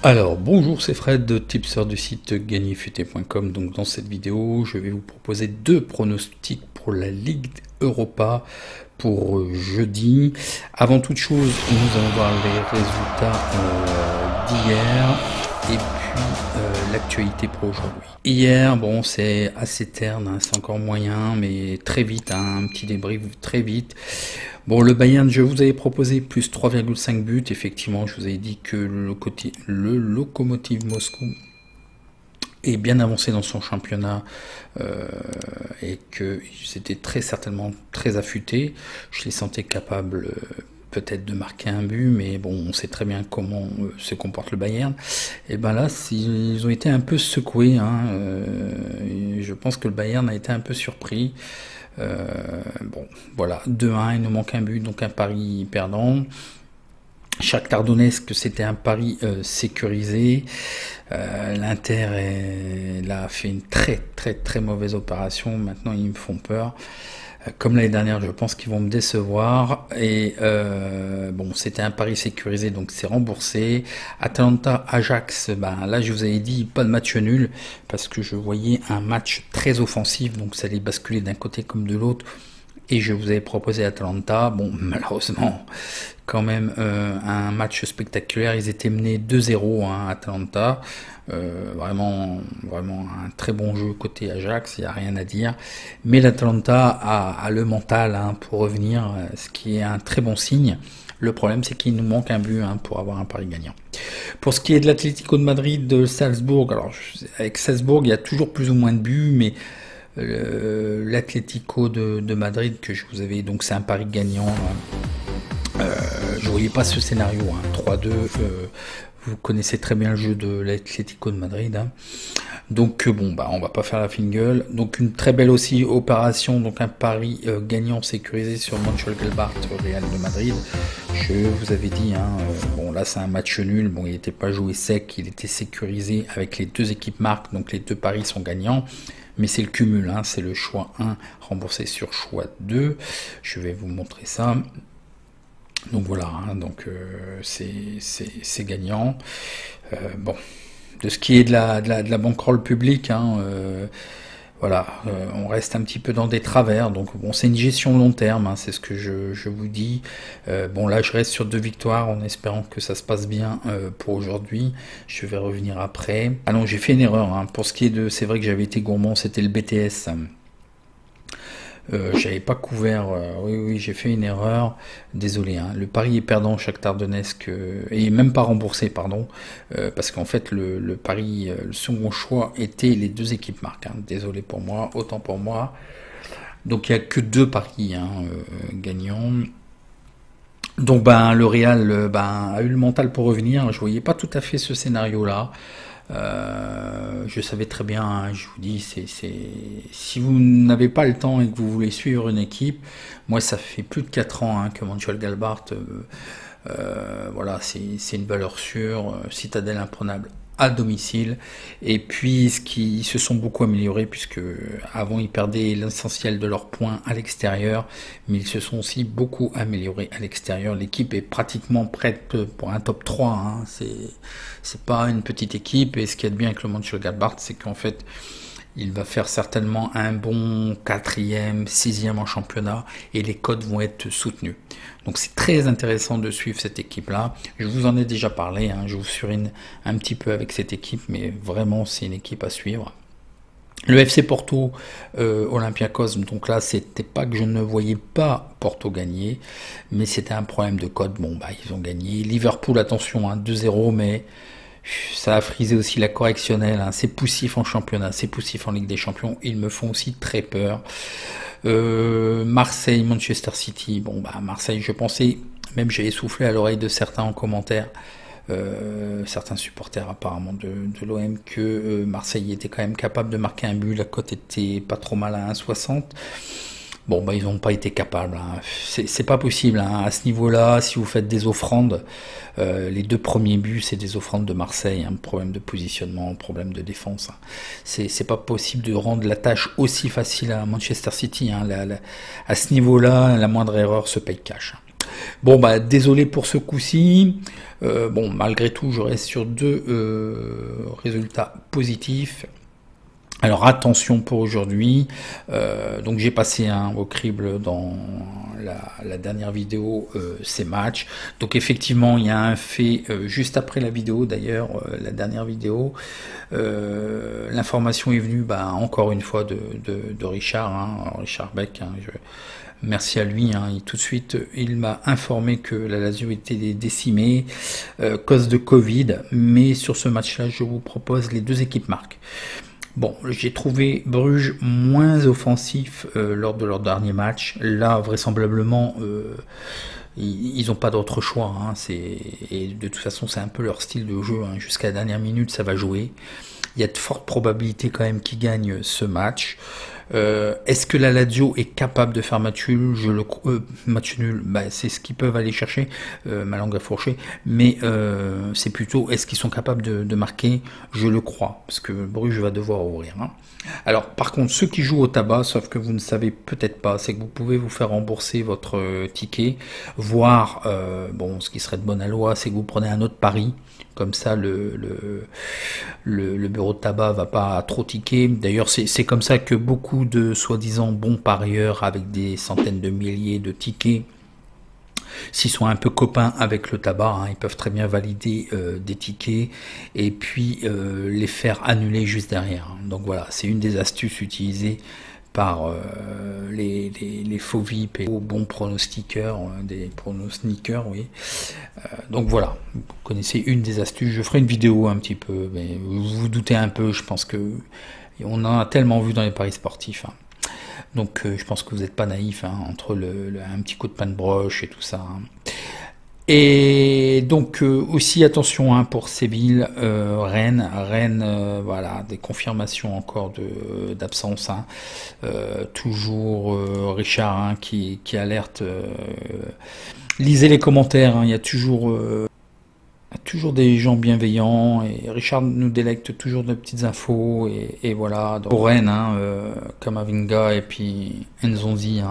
Alors bonjour, c'est Fred, tipster du site gagnerfuté.com. Donc dans cette vidéo, je vais vous proposer deux pronostics pour la Ligue Europa pour jeudi. Avant toute chose, nous allons voir les résultats d'hier et puis l'actualité pour aujourd'hui. Hier, bon, c'est assez terne, hein, c'est encore moyen, mais très vite, hein, un petit débrief très vite. Bon, le Bayern, je vous avais proposé plus 3,5 buts. Effectivement, je vous avais dit que le Lokomotiv Moscou est bien avancé dans son championnat et qu'ils étaient très certainement très affûtés. Je les sentais capables peut-être de marquer un but, mais bon, on sait très bien comment se comporte le Bayern. Et ben là, ils ont été un peu secoués. Hein, je pense que le Bayern a été un peu surpris. Bon, voilà, 2-1, il nous manque un but, donc un pari perdant. Shakhtar Donetsk, c'était un pari sécurisé. L'Inter a fait une très mauvaise opération. Maintenant, ils me font peur. Comme l'année dernière, je pense qu'ils vont me décevoir. Et bon, c'était un pari sécurisé, donc c'est remboursé. Atalanta-Ajax, ben là, je vous avais dit pas de match nul, parce que je voyais un match très offensif, donc ça allait basculer d'un côté comme de l'autre. Et je vous avais proposé Atalanta. Bon, malheureusement, quand même un match spectaculaire. Ils étaient menés 2-0 hein, à Atalanta. Vraiment un très bon jeu côté Ajax, il n'y a rien à dire. Mais l'Atalanta a le mental hein, pour revenir, ce qui est un très bon signe. Le problème, c'est qu'il nous manque un but hein, pour avoir un pari gagnant. Pour ce qui est de l'Atlético de Madrid, de Salzbourg, alors avec Salzbourg, il y a toujours plus ou moins de buts, mais l'Atlético de Madrid que je vous avais, donc c'est un pari gagnant. Je ne voyais pas ce scénario, hein, 3-2. Vous connaissez très bien le jeu de l'Atlético de Madrid. Hein. Donc bon, bah on va pas faire la fine gueule. Donc une très belle aussi opération, donc un pari gagnant sécurisé sur Mönchengladbach Real de Madrid. Je vous avais dit, hein, bon là c'est un match nul. Bon, il n'était pas joué sec, il était sécurisé avec les deux équipes marques, donc les deux paris sont gagnants. Mais c'est le cumul, hein, c'est le choix 1 remboursé sur choix 2. Je vais vous montrer ça. Donc voilà, hein, donc c'est gagnant. Bon, de ce qui est de la bankroll publique, hein, voilà, on reste un petit peu dans des travers. Donc bon, c'est une gestion long terme, hein, c'est ce que je vous dis. Bon là, je reste sur 2 victoires en espérant que ça se passe bien pour aujourd'hui. Je vais revenir après. Ah non, j'ai fait une erreur. Hein, pour ce qui est de, c'est vrai que j'avais été gourmand, c'était le BTS. J'avais pas couvert, oui, j'ai fait une erreur, désolé, hein. Le pari est perdant, Shakhtar Donetsk, et même pas remboursé, pardon, parce qu'en fait le pari, le second choix était les deux équipes marques, hein. Désolé pour moi, autant pour moi. Donc il n'y a que 2 paris hein, gagnants. Donc ben le Real ben, a eu le mental pour revenir, je voyais pas tout à fait ce scénario-là. Je savais très bien, hein, je vous dis, si vous n'avez pas le temps et que vous voulez suivre une équipe, moi ça fait plus de 4 ans hein, que Mönchengladbach, voilà, c'est une valeur sûre, citadelle imprenable à domicile, et puis ils se sont beaucoup améliorés puisque avant ils perdaient l'essentiel de leurs points à l'extérieur, mais ils se sont aussi beaucoup améliorés à l'extérieur. L'équipe est pratiquement prête pour un top 3, hein. C'est pas une petite équipe, et ce qu'il y a de bien avec le Mönchengladbach, c'est qu'en fait il va faire certainement un bon 4e, 6e en championnat, et les cotes vont être soutenues. Donc c'est très intéressant de suivre cette équipe-là. Je vous en ai déjà parlé, hein, je vous surine un petit peu avec cette équipe, mais vraiment c'est une équipe à suivre. Le FC Porto, Olympiakos, donc là c'était pas que je ne voyais pas Porto gagner, mais c'était un problème de cote. Bon bah ils ont gagné. Liverpool, attention, hein, 2-0, mais ça a frisé aussi la correctionnelle, hein. C'est poussif en championnat, c'est poussif en Ligue des Champions, ils me font aussi très peur. Marseille, Manchester City, bon bah Marseille, je pensais, même j'ai essoufflé à l'oreille de certains en commentaire, certains supporters apparemment de l'OM, que Marseille était quand même capable de marquer un but, la cote était pas trop mal à 1,60. Bon, bah, ils n'ont pas été capables, hein. C'est pas possible, hein. À ce niveau-là, si vous faites des offrandes, les 2 premiers buts, c'est des offrandes de Marseille, hein. Problème de positionnement, problème de défense, hein. C'est pas possible de rendre la tâche aussi facile à Manchester City, hein. À ce niveau-là, la moindre erreur se paye cash. Bon, bah, désolé pour ce coup-ci. Bon, malgré tout, je reste sur deux résultats positifs. Alors attention pour aujourd'hui, donc j'ai passé au crible dans la dernière vidéo ces matchs. Donc effectivement il y a un fait juste après la vidéo d'ailleurs, la dernière vidéo, l'information est venue encore une fois de Richard, Richard Beck. Merci à lui, tout de suite il m'a informé que la Lazio était décimée cause de Covid, mais sur ce match-là je vous propose les deux équipes marques. Bon, j'ai trouvé Bruges moins offensif lors de leur dernier match. Là, vraisemblablement, ils n'ont pas d'autre choix. Et de toute façon, c'est un peu leur style de jeu. Jusqu'à la dernière minute, ça va jouer. Il y a de fortes probabilités quand même qu'ils gagnent ce match. Est-ce que la Lazio est capable de faire match nul? Match nul, c'est ce qu'ils peuvent aller chercher, ma langue a fourché, mais c'est plutôt est-ce qu'ils sont capables de marquer? Je le crois, parce que Bruges va devoir ouvrir. Alors par contre, ceux qui jouent au tabac, sauf que vous ne savez peut-être pas, c'est que vous pouvez vous faire rembourser votre ticket, voire, bon, ce qui serait de bonne loi, c'est que vous prenez un autre pari. Comme ça, le bureau de tabac va pas trop tiquer. D'ailleurs, c'est comme ça que beaucoup de soi-disant bons parieurs avec des centaines de milliers de tickets, s'ils sont un peu copains avec le tabac, ils peuvent très bien valider des tickets et puis les faire annuler juste derrière. Donc voilà, c'est une des astuces utilisées par les faux VIP et aux bons pronostiqueurs, des pronostiqueurs, oui. Donc voilà, vous connaissez une des astuces. Je ferai une vidéo un petit peu, mais vous vous doutez un peu, je pense que on en a tellement vu dans les paris sportifs. Donc je pense que vous n'êtes pas naïf entre un petit coup de pain de broche et tout ça. Et donc aussi attention pour Séville, Rennes, voilà, des confirmations encore d'absence. Toujours Richard qui alerte. Lisez les commentaires, il y a toujours des gens bienveillants et Richard nous délecte toujours de petites infos et voilà. Donc, pour Rennes, Kamavinga et puis Nzonzi,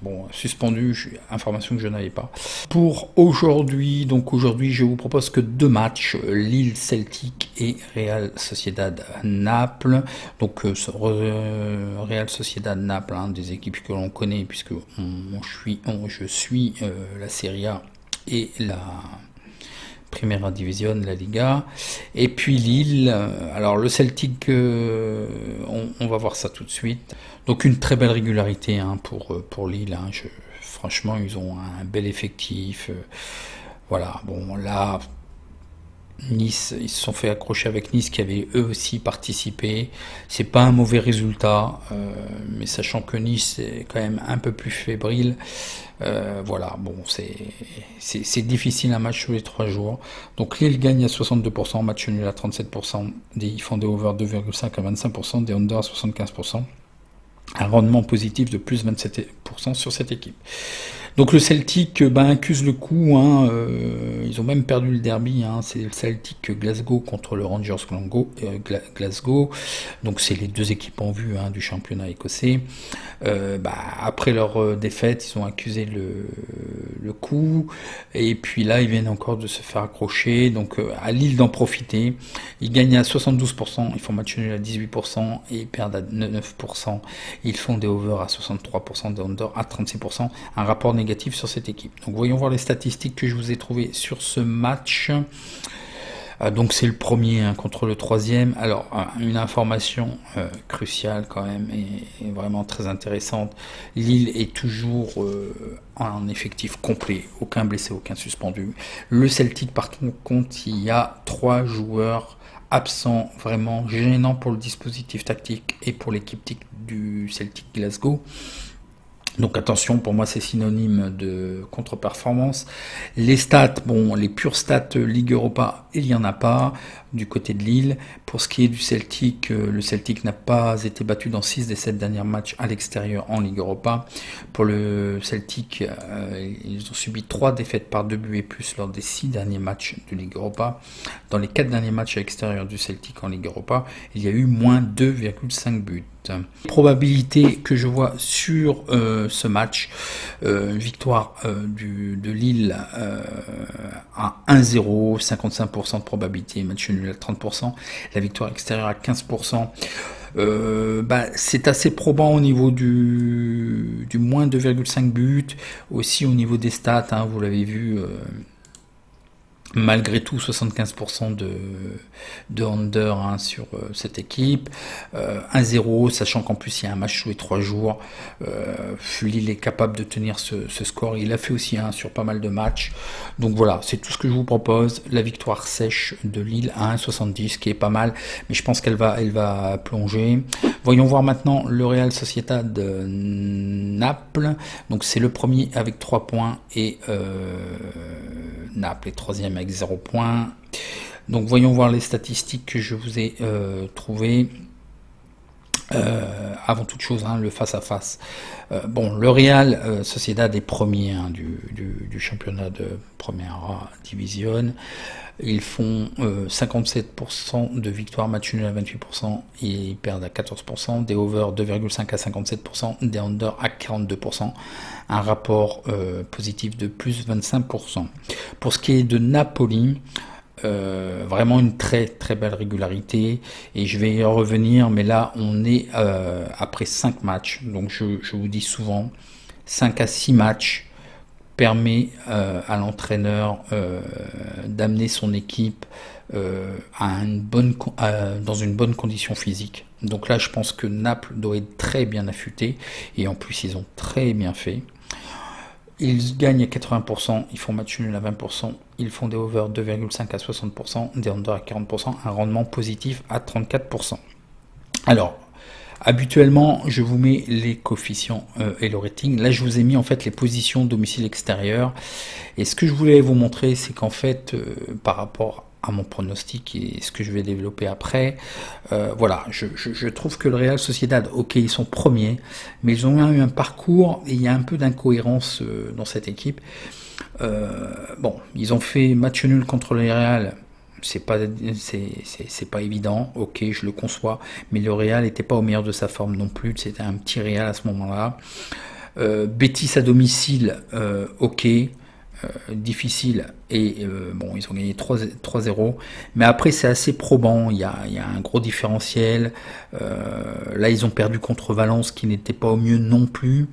bon, suspendu, information que je n'avais pas. Pour aujourd'hui, je vous propose que deux matchs, Lille Celtic et Real Sociedad Naples. Donc Real Sociedad Naples, des équipes que l'on connaît puisque je suis la Serie A et la Primera Division, la Liga. Et puis Lille, alors le Celtic, on va voir ça tout de suite. Donc une très belle régularité pour Lille. Franchement, ils ont un bel effectif. Voilà, bon là, Nice, ils se sont fait accrocher avec Nice qui avait eux aussi participé. C'est pas un mauvais résultat, mais sachant que Nice est quand même un peu plus fébrile. Voilà, bon, c'est difficile un match tous les 3 jours. Donc Lille gagne à 62%, match nul à 37%, ils font des over 2,5 à 25%, des under à 75%. Un rendement positif de plus 27% sur cette équipe. Donc le Celtic accuse le coup, ils ont même perdu le derby, c'est le Celtic Glasgow contre le Rangers Glasgow, donc c'est les deux équipes en vue du championnat écossais. Après leur défaite, ils ont accusé le coup, et puis là ils viennent encore de se faire accrocher, donc à Lille d'en profiter. Ils gagnent à 72%, ils font match nul à 18% et ils perdent à 9%. Ils font des over à 63%, des under à 36%, un rapport négatif sur cette équipe. Donc voyons voir les statistiques que je vous ai trouvées sur ce match. Donc c'est le premier contre le troisième. Alors une information cruciale quand même et vraiment très intéressante. Lille est toujours en effectif complet, aucun blessé, aucun suspendu. Le Celtic par contre, il y a 3 joueurs absents, vraiment gênant pour le dispositif tactique et pour l'équipe du Celtic Glasgow. Donc attention, pour moi c'est synonyme de contre-performance. Les stats, bon, les pures stats Ligue Europa, il n'y en a pas du côté de Lille. Pour ce qui est du Celtic, le Celtic n'a pas été battu dans 6 des 7 derniers matchs à l'extérieur en Ligue Europa. Pour le Celtic, ils ont subi 3 défaites par 2 buts et plus lors des 6 derniers matchs de Ligue Europa. Dans les 4 derniers matchs à l'extérieur du Celtic en Ligue Europa, il y a eu moins 2,5 buts. buts. Probabilité que je vois sur ce match, victoire de Lille à 1-0, 55% de probabilité, match nul à 30%, la victoire extérieure à 15%. C'est assez probant au niveau du moins 2,5 buts, aussi au niveau des stats, hein, vous l'avez vu, malgré tout 75% de under, hein, sur cette équipe, 1-0, sachant qu'en plus il y a un match tous les 3 jours, Lille est capable de tenir ce score, il l'a fait aussi, hein, sur pas mal de matchs, donc voilà, c'est tout ce que je vous propose, la victoire sèche de Lille à 1,70, qui est pas mal, mais je pense qu'elle va plonger. Voyons voir maintenant le Real Sociedad de Naples, donc c'est le premier avec 3 points, et Naples est troisième avec 0 points. Donc voyons voir les statistiques que je vous ai trouvées. Avant toute chose, hein, le face-à-face. Le Real Sociedad est premier, hein, du championnat de première division. Ils font 57% de victoires, match nul à 28%, et ils perdent à 14%, des over 2,5 à 57%, des under à 42%, un rapport positif de plus 25%. Pour ce qui est de Napoli, vraiment une très très belle régularité, et je vais y revenir, mais là on est après 5 matchs, donc je vous dis souvent 5 à 6 matchs permet à l'entraîneur d'amener son équipe dans une bonne condition physique. Donc là je pense que Naples doit être très bien affûté, et en plus ils ont très bien fait. Ils gagnent à 80%, ils font match nul à 20%, ils font des over 2,5 à 60%, des under à 40%, un rendement positif à 34%. Alors, habituellement, je vous mets les coefficients et le rating. Là, je vous ai mis en fait les positions domicile extérieur. Et ce que je voulais vous montrer, c'est qu'en fait, par rapport à mon pronostic et ce que je vais développer après, voilà, je trouve que le Real Sociedad, ok, ils sont premiers, mais ils ont eu un parcours et il y a un peu d'incohérence dans cette équipe. Ils ont fait match nul contre le Real. C'est pas évident, ok, je le conçois, mais le Real n'était pas au meilleur de sa forme non plus, c'était un petit Real à ce moment-là. Betis à domicile, ok, difficile, et ils ont gagné 3-0, mais après c'est assez probant, il y a un gros différentiel. Là ils ont perdu contre Valence qui n'était pas au mieux non plus.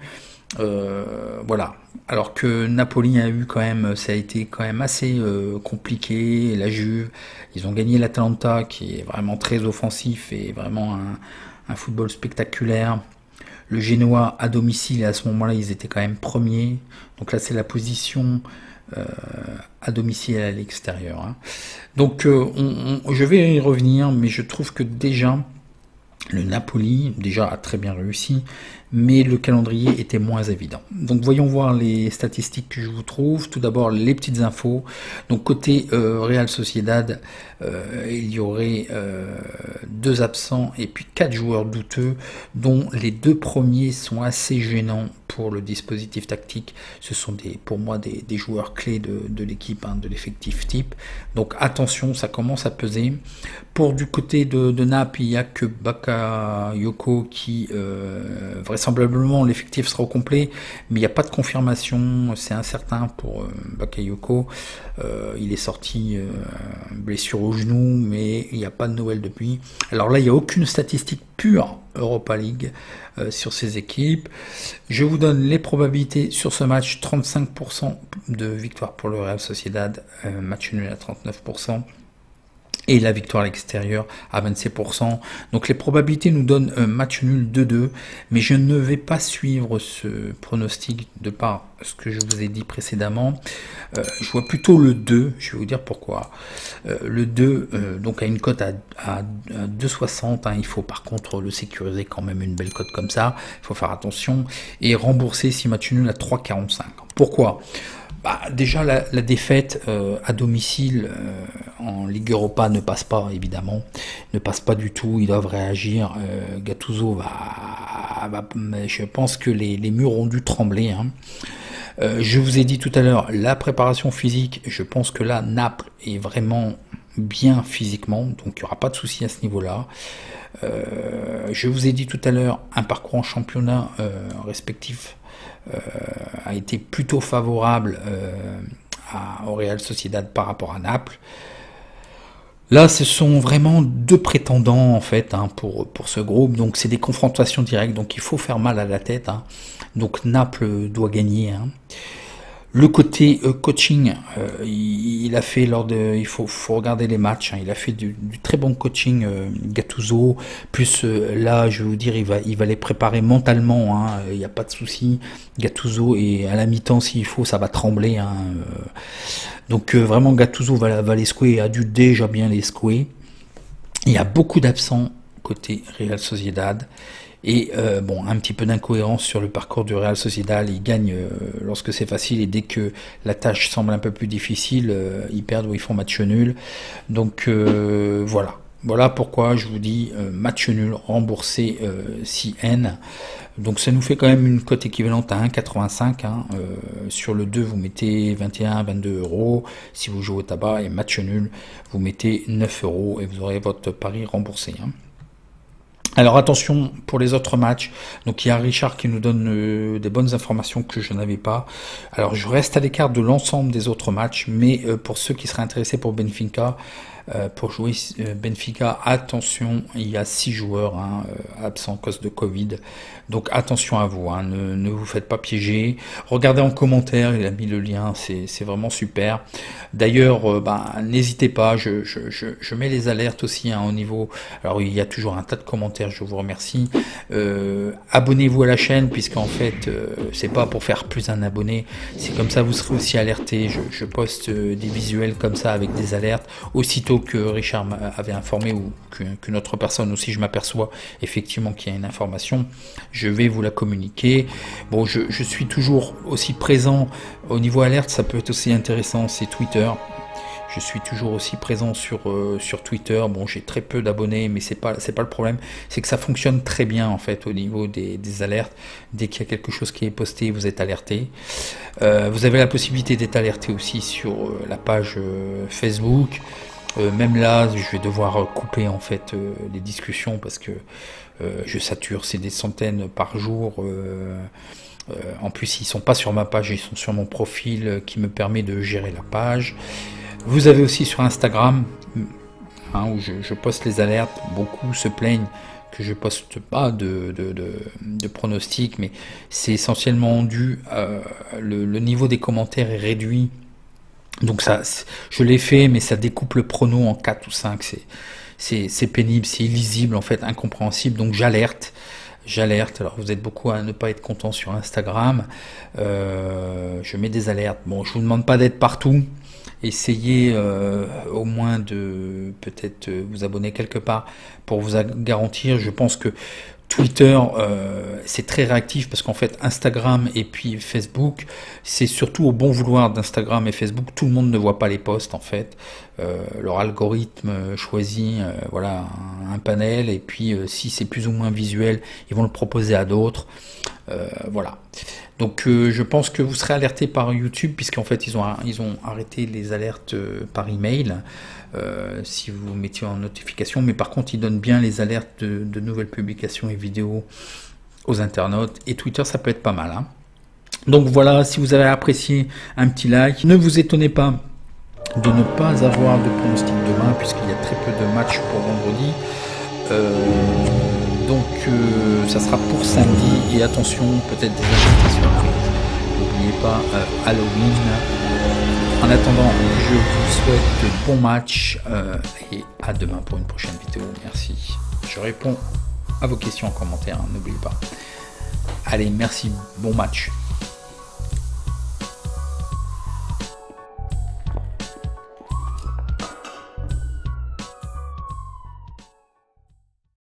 Voilà, alors que Napoli a eu quand même, ça a été quand même assez compliqué. La Juve, ils ont gagné l'Atalanta qui est vraiment très offensif et vraiment un football spectaculaire. Le Genoa à domicile, et à ce moment-là ils étaient quand même premiers, donc là c'est la position à domicile et à l'extérieur, hein. Donc je vais y revenir, mais je trouve que déjà le Napoli déjà a très bien réussi, mais le calendrier était moins évident. Donc voyons voir les statistiques que je vous trouve. Tout d'abord les petites infos. Donc côté Real Sociedad, il y aurait 2 absents et puis 4 joueurs douteux, dont les 2 premiers sont assez gênants pour le dispositif tactique. Ce sont pour moi des joueurs clés de l'équipe, hein, de l'effectif type. Donc attention, ça commence à peser. Pour du côté de Naples, il n'y a que Bakayoko qui vraisemblablement l'effectif sera au complet, mais il n'y a pas de confirmation, c'est incertain pour Bakayoko. Il est sorti blessure au genou, mais il n'y a pas de nouvelles depuis. Alors là, il n'y a aucune statistique pure Europa League sur ces équipes. Je vous donne les probabilités sur ce match: 35% de victoire pour le Real Sociedad, match nul à 39%. Et la victoire à l'extérieur à 27%. Donc les probabilités nous donnent un match nul 2-2, mais je ne vais pas suivre ce pronostic de par ce que je vous ai dit précédemment. Je vois plutôt le 2, je vais vous dire pourquoi. Le 2, donc a une cote à 2,60, hein. Il faut par contre le sécuriser quand même, une belle cote comme ça, il faut faire attention, et rembourser si match nul à 3,45. Pourquoi ? Déjà la défaite à domicile en Ligue Europa ne passe pas, évidemment, ne passe pas du tout. Ils doivent réagir. Gattuso je pense que les murs ont dû trembler, hein. Je vous ai dit tout à l'heure la préparation physique. Je pense que là Naples est vraiment bien physiquement, donc il n'y aura pas de souci à ce niveau-là. Je vous ai dit tout à l'heure, un parcours en championnat respectif a été plutôt favorable au Real Sociedad par rapport à Naples. Là, ce sont vraiment deux prétendants en fait pour ce groupe, donc c'est des confrontations directes, donc il faut faire mal à la tête. Donc Naples doit gagner. Le côté coaching, il a fait il faut regarder les matchs, il a fait du très bon coaching, Gattuso, plus là je vais vous dire il va les préparer mentalement, il n'y a pas de souci, Gattuso, et à la mi-temps s'il faut ça va trembler. Donc vraiment Gattuso va les secouer, a dû déjà bien les secouer. Il y a beaucoup d'absents côté Real Sociedad. Et bon, un petit peu d'incohérence sur le parcours du Real Sociedad. Ils gagnent lorsque c'est facile, et dès que la tâche semble un peu plus difficile, ils perdent ou ils font match nul. Donc voilà. Voilà pourquoi je vous dis match nul remboursé 6N. Donc ça nous fait quand même une cote équivalente à 1,85. Sur le 2, vous mettez 21, 22 euros. Si vous jouez au tabac, et match nul, vous mettez 9 euros et vous aurez votre pari remboursé. Alors attention pour les autres matchs, donc il y a Richard qui nous donne des bonnes informations que je n'avais pas. Alors je reste à l'écart de l'ensemble des autres matchs, mais pour ceux qui seraient intéressés pour Benfica, pour jouer Benfica, attention, il y a 6 joueurs absents à cause de Covid, donc attention à vous, ne vous faites pas piéger. Regardez en commentaire, il a mis le lien, c'est vraiment super. D'ailleurs, n'hésitez pas, je mets les alertes aussi au niveau, alors il y a toujours un tas de commentaires, je vous remercie. Abonnez-vous à la chaîne, puisqu'en fait, c'est pas pour faire plus un abonné, c'est comme ça vous serez aussi alerté. Je poste des visuels comme ça avec des alertes, aussitôt que Richard m'avait informé, ou qu'une autre personne aussi, je m'aperçois effectivement qu'il y a une information, je vais vous la communiquer. Bon, je suis toujours aussi présent au niveau alerte, ça peut être aussi intéressant, c'est Twitter. Je suis toujours aussi présent sur Twitter. Bon, j'ai très peu d'abonnés, mais c'est pas le problème. C'est que ça fonctionne très bien en fait au niveau des alertes. Dès qu'il y a quelque chose qui est posté, vous êtes alerté. Vous avez la possibilité d'être alerté aussi sur la page Facebook. Même là, je vais devoir couper en fait les discussions, parce que je sature, c'est des centaines par jour. En plus, ils sont pas sur ma page, ils sont sur mon profil qui me permet de gérer la page. Vous avez aussi sur Instagram, où je poste les alertes. Beaucoup se plaignent que je poste pas de pronostics, mais c'est essentiellement dû le niveau des commentaires est réduit. Donc ça, je l'ai fait, mais ça découpe le prono en 4 ou 5. C'est pénible, c'est illisible en fait, incompréhensible. Donc j'alerte. Alors vous êtes beaucoup à ne pas être content sur Instagram. Je mets des alertes. Bon, je vous demande pas d'être partout. Essayez au moins de peut-être vous abonner quelque part pour vous garantir. Je pense que Twitter, c'est très réactif, parce qu'en fait Instagram et puis Facebook, c'est surtout au bon vouloir d'Instagram et Facebook. Tout le monde ne voit pas les posts en fait. Leur algorithme choisit voilà un panel, et puis si c'est plus ou moins visuel, ils vont le proposer à d'autres. Voilà. Donc je pense que vous serez alerté par YouTube, puisqu'en fait ils ont arrêté les alertes par email. Si vous mettiez en notification, mais par contre ils donnent bien les alertes de nouvelles publications et vidéos aux internautes, et Twitter ça peut être pas mal. Donc voilà, si vous avez apprécié, un petit like. Ne vous étonnez pas de ne pas avoir de pronostic demain, puisqu'il y a très peu de matchs pour vendredi. Donc ça sera pour samedi, et attention, peut-être des invités surprises. N'oubliez pas Halloween. En attendant, je vous souhaite bon match et à demain pour une prochaine vidéo. Merci. Je réponds à vos questions en commentaire, n'oubliez pas. Allez, merci, bon match.